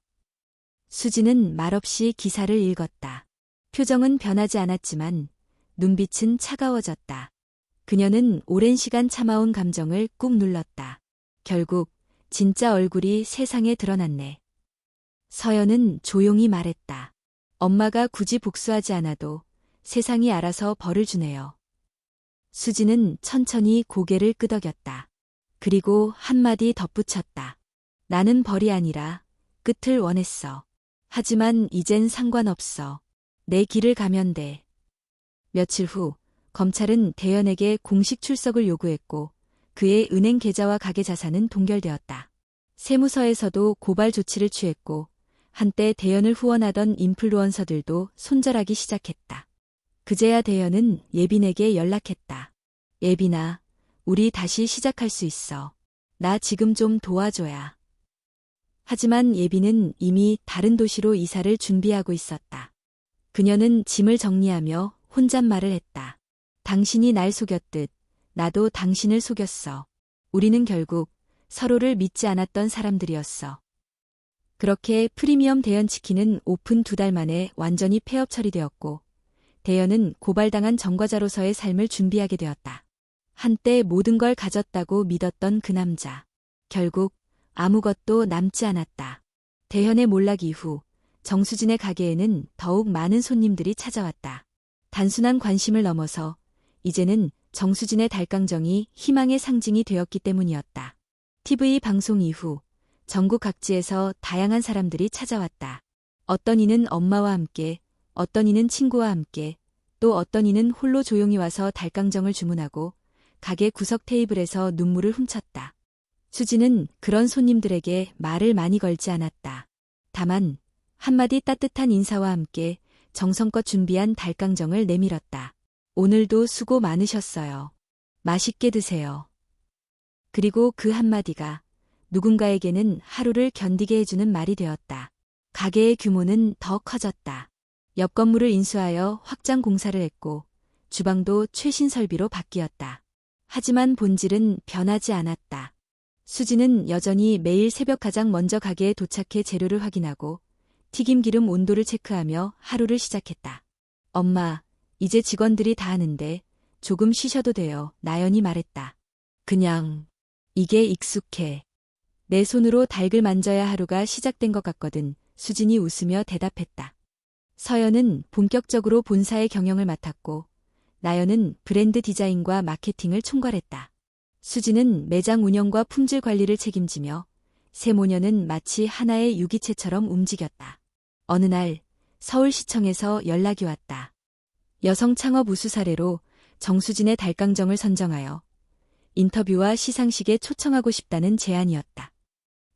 수진은 말없이 기사를 읽었다. 표정은 변하지 않았지만 눈빛은 차가워졌다. 그녀는 오랜 시간 참아온 감정을 꾹 눌렀다. 결국 진짜 얼굴이 세상에 드러났네. 서연은 조용히 말했다. 엄마가 굳이 복수하지 않아도 세상이 알아서 벌을 주네요. 수진은 천천히 고개를 끄덕였다. 그리고 한마디 덧붙였다. 나는 벌이 아니라 끝을 원했어. 하지만 이젠 상관없어. 내 길을 가면 돼. 며칠 후 검찰은 대연에게 공식 출석을 요구했고 그의 은행 계좌와 가계 자산은 동결되었다. 세무서에서도 고발 조치를 취했고 한때 대연을 후원하던 인플루언서들도 손절하기 시작했다. 그제야 대연은 예빈에게 연락했다. 예빈아, 우리 다시 시작할 수 있어. 나 지금 좀 도와줘야. 하지만 예빈은 이미 다른 도시로 이사를 준비하고 있었다. 그녀는 짐을 정리하며 혼잣말을 했다. 당신이 날 속였듯 나도 당신을 속였어. 우리는 결국 서로를 믿지 않았던 사람들이었어. 그렇게 프리미엄 대연치킨은 오픈 2달 만에 완전히 폐업 처리되었고 대연은 고발당한 전과자로서의 삶을 준비하게 되었다. 한때 모든 걸 가졌다고 믿었던 그 남자. 결국 아무것도 남지 않았다. 대연의 몰락 이후 정수진의 가게에는 더욱 많은 손님들이 찾아왔다. 단순한 관심을 넘어서 이제는 정수진의 달깡정이 희망의 상징이 되었기 때문이었다. TV 방송 이후 전국 각지에서 다양한 사람들이 찾아왔다. 어떤 이는 엄마와 함께, 어떤 이는 친구와 함께, 또 어떤 이는 홀로 조용히 와서 달깡정을 주문하고 가게 구석 테이블에서 눈물을 훔쳤다. 수진은 그런 손님들에게 말을 많이 걸지 않았다. 다만 한마디 따뜻한 인사와 함께 정성껏 준비한 달깡정을 내밀었다. 오늘도 수고 많으셨어요. 맛있게 드세요. 그리고 그 한마디가 누군가에게는 하루를 견디게 해주는 말이 되었다. 가게의 규모는 더 커졌다. 옆 건물을 인수하여 확장 공사를 했고 주방도 최신 설비로 바뀌었다. 하지만 본질은 변하지 않았다. 수진은 여전히 매일 새벽 가장 먼저 가게에 도착해 재료를 확인하고 튀김기름 온도를 체크하며 하루를 시작했다. 엄마, 이제 직원들이 다 하는데 조금 쉬셔도 돼요. 나연이 말했다. 그냥 이게 익숙해. 내 손으로 닭을 만져야 하루가 시작된 것 같거든. 수진이 웃으며 대답했다. 서연은 본격적으로 본사의 경영을 맡았고 나연은 브랜드 디자인과 마케팅을 총괄했다. 수진은 매장 운영과 품질 관리를 책임지며 세 모녀는 마치 하나의 유기체처럼 움직였다. 어느 날 서울시청에서 연락이 왔다. 여성 창업 우수 사례로 정수진의 달깡정을 선정하여 인터뷰와 시상식에 초청하고 싶다는 제안이었다.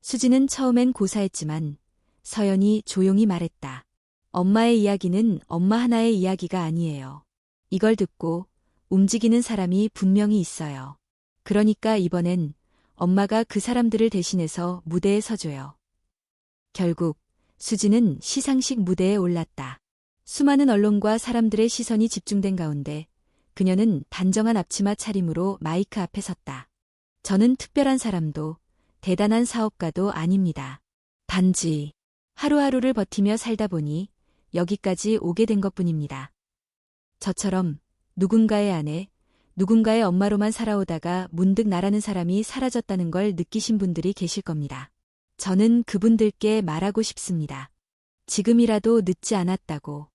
수진은 처음엔 고사했지만 서연이 조용히 말했다. 엄마의 이야기는 엄마 하나의 이야기가 아니에요. 이걸 듣고 움직이는 사람이 분명히 있어요. 그러니까 이번엔 엄마가 그 사람들을 대신해서 무대에 서줘요. 결국 수진은 시상식 무대에 올랐다. 수많은 언론과 사람들의 시선이 집중된 가운데 그녀는 단정한 앞치마 차림으로 마이크 앞에 섰다. 저는 특별한 사람도 대단한 사업가도 아닙니다. 단지 하루하루를 버티며 살다 보니 여기까지 오게 된 것뿐입니다. 저처럼 누군가의 아내, 누군가의 엄마로만 살아오다가 문득 나라는 사람이 사라졌다는 걸 느끼신 분들이 계실 겁니다. 저는 그분들께 말하고 싶습니다. 지금이라도 늦지 않았다고.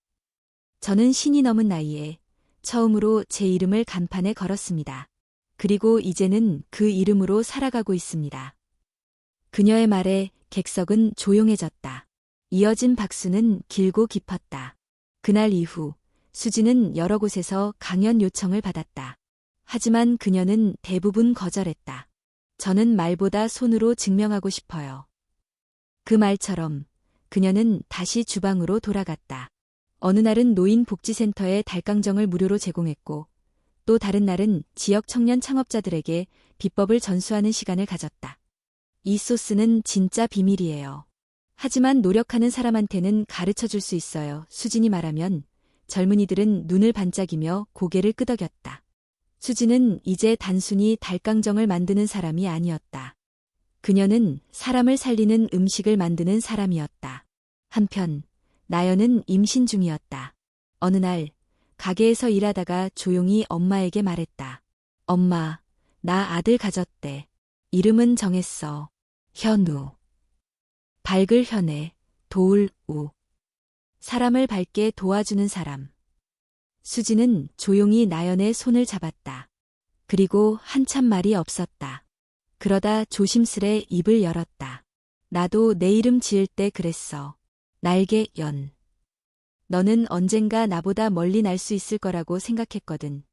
저는 신이 넘은 나이에 처음으로 제 이름을 간판에 걸었습니다. 그리고 이제는 그 이름으로 살아가고 있습니다. 그녀의 말에 객석은 조용해졌다. 이어진 박수는 길고 깊었다. 그날 이후 수지는 여러 곳에서 강연 요청을 받았다. 하지만 그녀는 대부분 거절했다. 저는 말보다 손으로 증명하고 싶어요. 그 말처럼 그녀는 다시 주방으로 돌아갔다. 어느 날은 노인복지센터에 닭강정을 무료로 제공했고 또 다른 날은 지역 청년 창업자들에게 비법을 전수하는 시간을 가졌다. 이 소스는 진짜 비밀이에요. 하지만 노력하는 사람한테는 가르쳐 줄 수 있어요. 수진이 말하면 젊은이들은 눈을 반짝이며 고개를 끄덕였다. 수진은 이제 단순히 닭강정을 만드는 사람이 아니었다. 그녀는 사람을 살리는 음식을 만드는 사람이었다. 한편 나연은 임신 중이었다. 어느 날 가게에서 일하다가 조용히 엄마에게 말했다. 엄마, 나 아들 가졌대. 이름은 정했어. 현우. 밝을 현에, 도울 우. 사람을 밝게 도와주는 사람. 수지는 조용히 나연의 손을 잡았다. 그리고 한참 말이 없었다. 그러다 조심스레 입을 열었다. 나도 내 이름 지을 때 그랬어. 날개 연. 너는 언젠가 나보다 멀리 날 수 있을 거라고 생각했거든.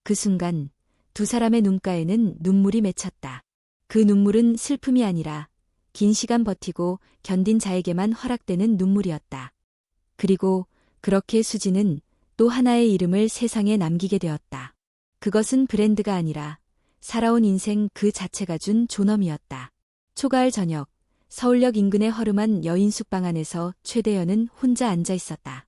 그 순간 두 사람의 눈가에는 눈물이 맺혔다. 그 눈물은 슬픔이 아니라 긴 시간 버티고 견딘 자에게만 허락되는 눈물이었다. 그리고 그렇게 수지는 또 하나의 이름을 세상에 남기게 되었다. 그것은 브랜드가 아니라 살아온 인생 그 자체가 준 존엄이었다. 초가을 저녁, 서울역 인근의 허름한 여인 숙방 안에서 최대현은 혼자 앉아 있었다.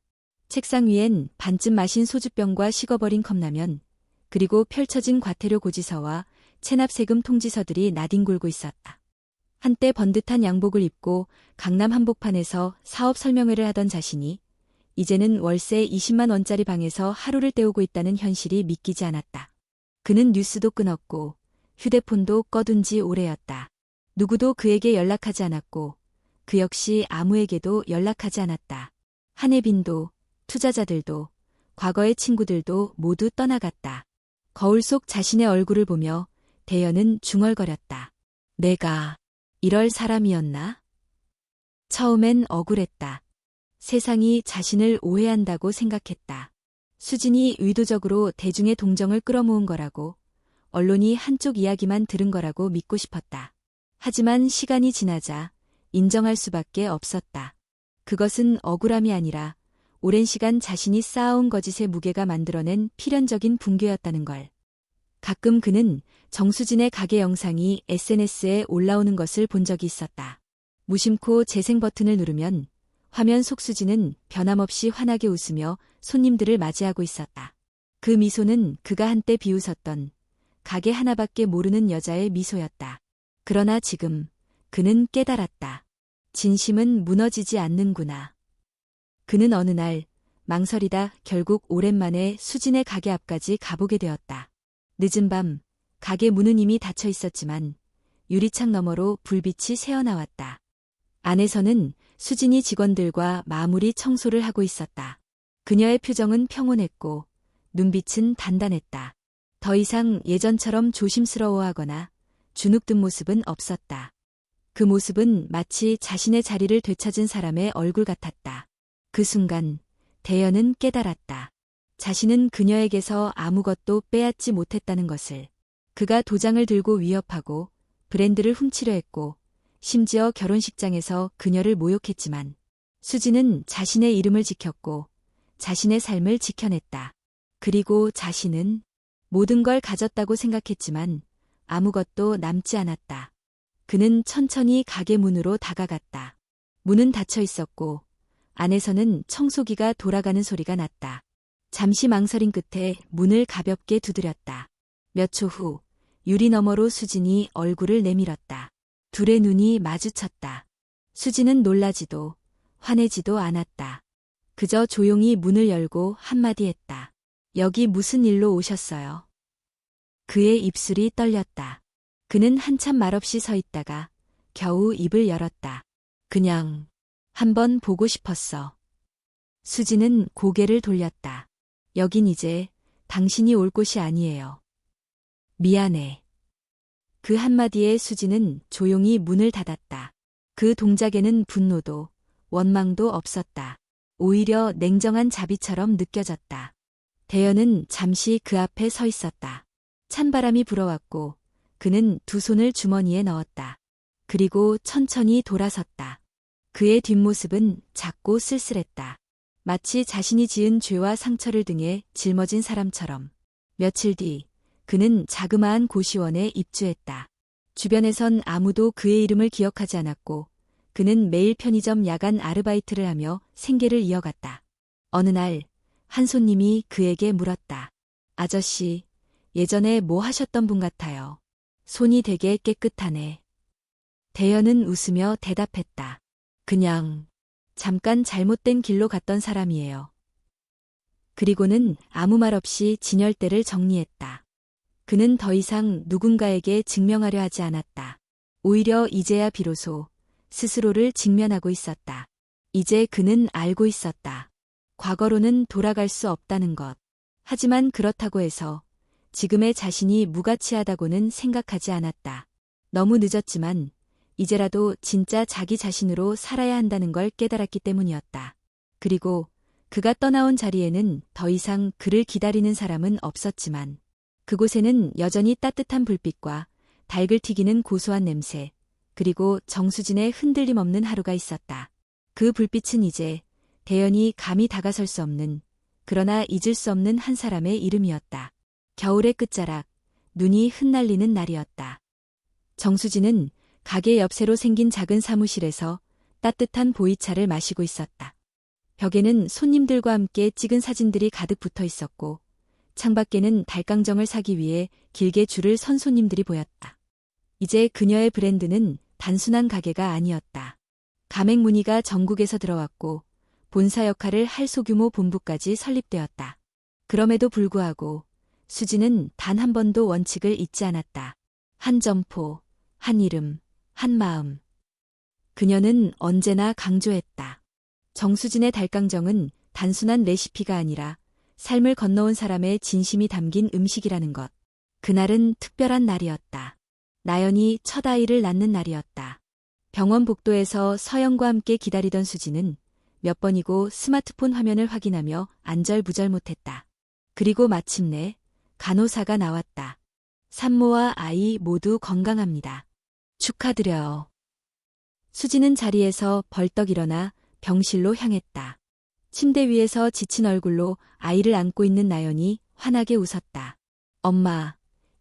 책상 위엔 반쯤 마신 소주병과 식어버린 컵라면, 그리고 펼쳐진 과태료 고지서와 체납세금 통지서들이 나뒹굴고 있었다. 한때 번듯한 양복을 입고 강남 한복판에서 사업 설명회를 하던 자신이 이제는 월세 20만 원짜리 방에서 하루를 때우고 있다는 현실이 믿기지 않았다. 그는 뉴스도 끊었고 휴대폰도 꺼둔 지 오래였다. 누구도 그에게 연락하지 않았고 그 역시 아무에게도 연락하지 않았다. 한혜빈도 투자자들도 과거의 친구들도 모두 떠나갔다. 거울 속 자신의 얼굴을 보며 대현은 중얼거렸다. 내가 이럴 사람이었나? 처음엔 억울했다. 세상이 자신을 오해한다고 생각했다. 수진이 의도적으로 대중의 동정을 끌어모은 거라고, 언론이 한쪽 이야기만 들은 거라고 믿고 싶었다. 하지만 시간이 지나자 인정할 수밖에 없었다. 그것은 억울함이 아니라 오랜 시간 자신이 쌓아온 거짓의 무게가 만들어낸 필연적인 붕괴였다는 걸. 가끔 그는 정수진의 가게 영상이 SNS에 올라오는 것을 본 적이 있었다. 무심코 재생 버튼을 누르면 화면 속 수진은 변함없이 환하게 웃으며 손님들을 맞이하고 있었다. 그 미소는 그가 한때 비웃었던 가게 하나밖에 모르는 여자의 미소였다. 그러나 지금 그는 깨달았다. 진심은 무너지지 않는구나. 그는 어느 날 망설이다 결국 오랜만에 수진의 가게 앞까지 가보게 되었다. 늦은 밤 가게 문은 이미 닫혀 있었지만 유리창 너머로 불빛이 새어나왔다. 안에서는 수진이 직원들과 마무리 청소를 하고 있었다. 그녀의 표정은 평온했고 눈빛은 단단했다. 더 이상 예전처럼 조심스러워하거나 주눅든 모습은 없었다. 그 모습은 마치 자신의 자리를 되찾은 사람의 얼굴 같았다. 그 순간 대현은 깨달았다. 자신은 그녀에게서 아무것도 빼앗지 못했다는 것을. 그가 도장을 들고 위협하고 브랜드를 훔치려 했고 심지어 결혼식장에서 그녀를 모욕했지만 수지는 자신의 이름을 지켰고 자신의 삶을 지켜냈다. 그리고 자신은 모든 걸 가졌다고 생각했지만 아무것도 남지 않았다. 그는 천천히 가게 문으로 다가갔다. 문은 닫혀 있었고 안에서는 청소기가 돌아가는 소리가 났다. 잠시 망설인 끝에 문을 가볍게 두드렸다. 몇 초 후 유리 너머로 수진이 얼굴을 내밀었다. 둘의 눈이 마주쳤다. 수진은 놀라지도 화내지도 않았다. 그저 조용히 문을 열고 한마디 했다. 여기 무슨 일로 오셨어요? 그의 입술이 떨렸다. 그는 한참 말없이 서 있다가 겨우 입을 열었다. 그냥 한번 보고 싶었어. 수진은 고개를 돌렸다. 여긴 이제 당신이 올 곳이 아니에요. 미안해. 그 한마디에 수진은 조용히 문을 닫았다. 그 동작에는 분노도 원망도 없었다. 오히려 냉정한 자비처럼 느껴졌다. 대연은 잠시 그 앞에 서 있었다. 찬바람이 불어왔고 그는 두 손을 주머니에 넣었다. 그리고 천천히 돌아섰다. 그의 뒷모습은 작고 쓸쓸했다. 마치 자신이 지은 죄와 상처를 등에 짊어진 사람처럼. 며칠 뒤 그는 자그마한 고시원에 입주했다. 주변에선 아무도 그의 이름을 기억하지 않았고 그는 매일 편의점 야간 아르바이트를 하며 생계를 이어갔다. 어느 날 한 손님이 그에게 물었다. 아저씨, 예전에 뭐 하셨던 분 같아요. 손이 되게 깨끗하네. 대연은 웃으며 대답했다. 그냥 잠깐 잘못된 길로 갔던 사람이에요. 그리고는 아무 말 없이 진열대를 정리했다. 그는 더 이상 누군가에게 증명하려 하지 않았다. 오히려 이제야 비로소 스스로를 직면하고 있었다. 이제 그는 알고 있었다. 과거로는 돌아갈 수 없다는 것. 하지만 그렇다고 해서 지금의 자신이 무가치하다고는 생각하지 않았다. 너무 늦었지만 이제라도 진짜 자기 자신으로 살아야 한다는 걸 깨달았기 때문이었다. 그리고 그가 떠나온 자리에는 더 이상 그를 기다리는 사람은 없었지만 그곳에는 여전히 따뜻한 불빛과 닭을 튀기는 고소한 냄새, 그리고 정수진의 흔들림 없는 하루가 있었다. 그 불빛은 이제 대연이 감히 다가설 수 없는, 그러나 잊을 수 없는 한 사람의 이름이었다. 겨울의 끝자락, 눈이 흩날리는 날이었다. 정수진은 가게 옆새로 생긴 작은 사무실에서 따뜻한 보이차를 마시고 있었다. 벽에는 손님들과 함께 찍은 사진들이 가득 붙어 있었고 창밖에는 닭강정을 사기 위해 길게 줄을 선 손님들이 보였다. 이제 그녀의 브랜드는 단순한 가게가 아니었다. 가맹 문의가 전국에서 들어왔고 본사 역할을 할 소규모 본부까지 설립되었다. 그럼에도 불구하고 수지는 단 한 번도 원칙을 잊지 않았다. 한 점포, 한 이름, 한 마음. 그녀는 언제나 강조했다. 정수진의 닭강정은 단순한 레시피가 아니라 삶을 건너온 사람의 진심이 담긴 음식이라는 것. 그날은 특별한 날이었다. 나연이 첫 아이를 낳는 날이었다. 병원 복도에서 서영과 함께 기다리던 수지는 몇 번이고 스마트폰 화면을 확인하며 안절부절 못했다. 그리고 마침내 간호사가 나왔다. 산모와 아이 모두 건강합니다. 축하드려요. 수지는 자리에서 벌떡 일어나 병실로 향했다. 침대 위에서 지친 얼굴로 아이를 안고 있는 나연이 환하게 웃었다. 엄마,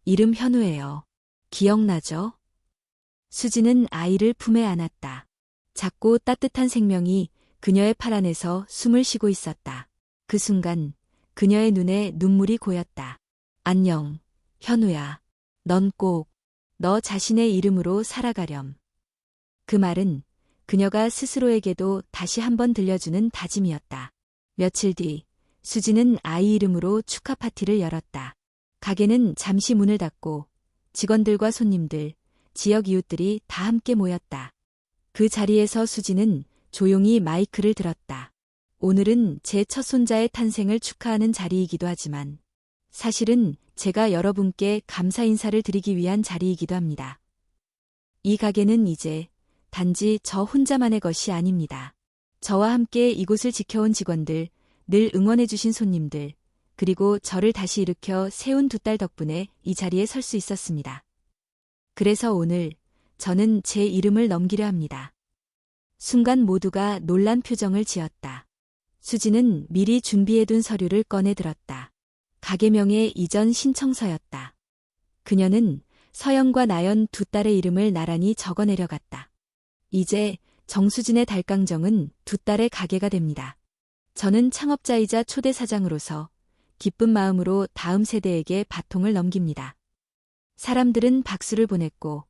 이름 현우예요. 기억나죠? 수지는 아이를 품에 안았다. 작고 따뜻한 생명이 그녀의 팔 안에서 숨을 쉬고 있었다. 그 순간 그녀의 눈에 눈물이 고였다. 안녕, 현우야. 넌 꼭 너 자신의 이름으로 살아가렴. 그 말은 그녀가 스스로에게도 다시 한번 들려주는 다짐이었다. 며칠 뒤 수지는 아이 이름으로 축하 파티를 열었다. 가게는 잠시 문을 닫고 직원들과 손님들, 지역 이웃들이 다 함께 모였다. 그 자리에서 수지는 조용히 마이크를 들었다. 오늘은 제 첫 손자의 탄생을 축하하는 자리이기도 하지만 사실은 제가 여러분께 감사 인사를 드리기 위한 자리이기도 합니다. 이 가게는 이제 단지 저 혼자만의 것이 아닙니다. 저와 함께 이곳을 지켜온 직원들, 늘 응원해주신 손님들, 그리고 저를 다시 일으켜 세운 두 딸 덕분에 이 자리에 설 수 있었습니다. 그래서 오늘 저는 제 이름을 넘기려 합니다. 순간 모두가 놀란 표정을 지었다. 수지는 미리 준비해둔 서류를 꺼내 들었다. 가게명의 이전 신청서였다. 그녀는 서영과 나연 두 딸의 이름을 나란히 적어내려갔다. 이제 정수진의 닭강정은 두 딸의 가게가 됩니다. 저는 창업자이자 초대 사장으로서 기쁜 마음으로 다음 세대에게 바통을 넘깁니다. 사람들은 박수를 보냈고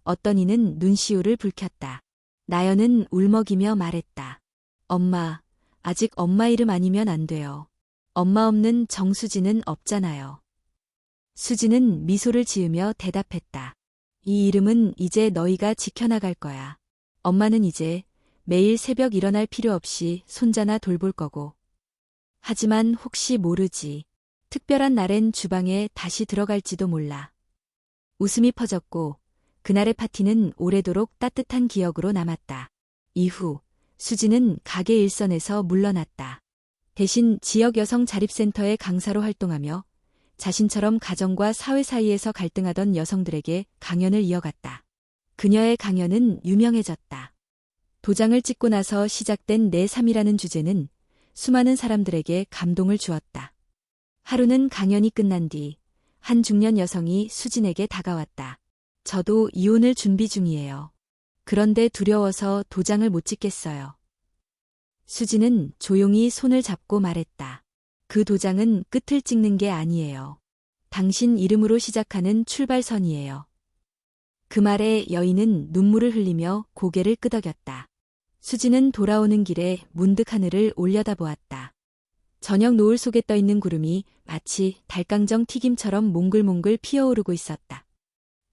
어떤 이는 눈시울을 붉혔다. 나연은 울먹이며 말했다. 엄마, 아직 엄마 이름 아니면 안 돼요. 엄마 없는 정수진은 없잖아요. 수지는 미소를 지으며 대답했다. 이 이름은 이제 너희가 지켜나갈 거야. 엄마는 이제 매일 새벽 일어날 필요 없이 손자나 돌볼 거고. 하지만 혹시 모르지. 특별한 날엔 주방에 다시 들어갈지도 몰라. 웃음이 퍼졌고 그날의 파티는 오래도록 따뜻한 기억으로 남았다. 이후 수지는 가게 일선에서 물러났다. 대신 지역 여성 자립센터의 강사로 활동하며 자신처럼 가정과 사회 사이에서 갈등하던 여성들에게 강연을 이어갔다. 그녀의 강연은 유명해졌다. 도장을 찍고 나서 시작된 내 삶이라는 주제는 수많은 사람들에게 감동을 주었다. 하루는 강연이 끝난 뒤 한 중년 여성이 수진에게 다가왔다. 저도 이혼을 준비 중이에요. 그런데 두려워서 도장을 못 찍겠어요. 수진은 조용히 손을 잡고 말했다. 그 도장은 끝을 찍는 게 아니에요. 당신 이름으로 시작하는 출발선이에요. 그 말에 여인은 눈물을 흘리며 고개를 끄덕였다. 수진은 돌아오는 길에 문득 하늘을 올려다보았다. 저녁 노을 속에 떠있는 구름이 마치 달강정 튀김처럼 몽글몽글 피어오르고 있었다.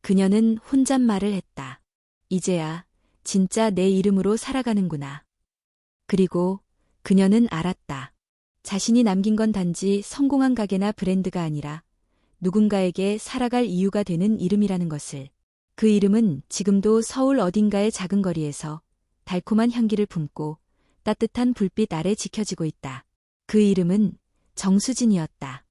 그녀는 혼잣말을 했다. 이제야 진짜 내 이름으로 살아가는구나. 그리고 그녀는 알았다. 자신이 남긴 건 단지 성공한 가게나 브랜드가 아니라 누군가에게 살아갈 이유가 되는 이름이라는 것을. 그 이름은 지금도 서울 어딘가의 작은 거리에서 달콤한 향기를 품고 따뜻한 불빛 아래 지켜지고 있다. 그 이름은 정수진이었다.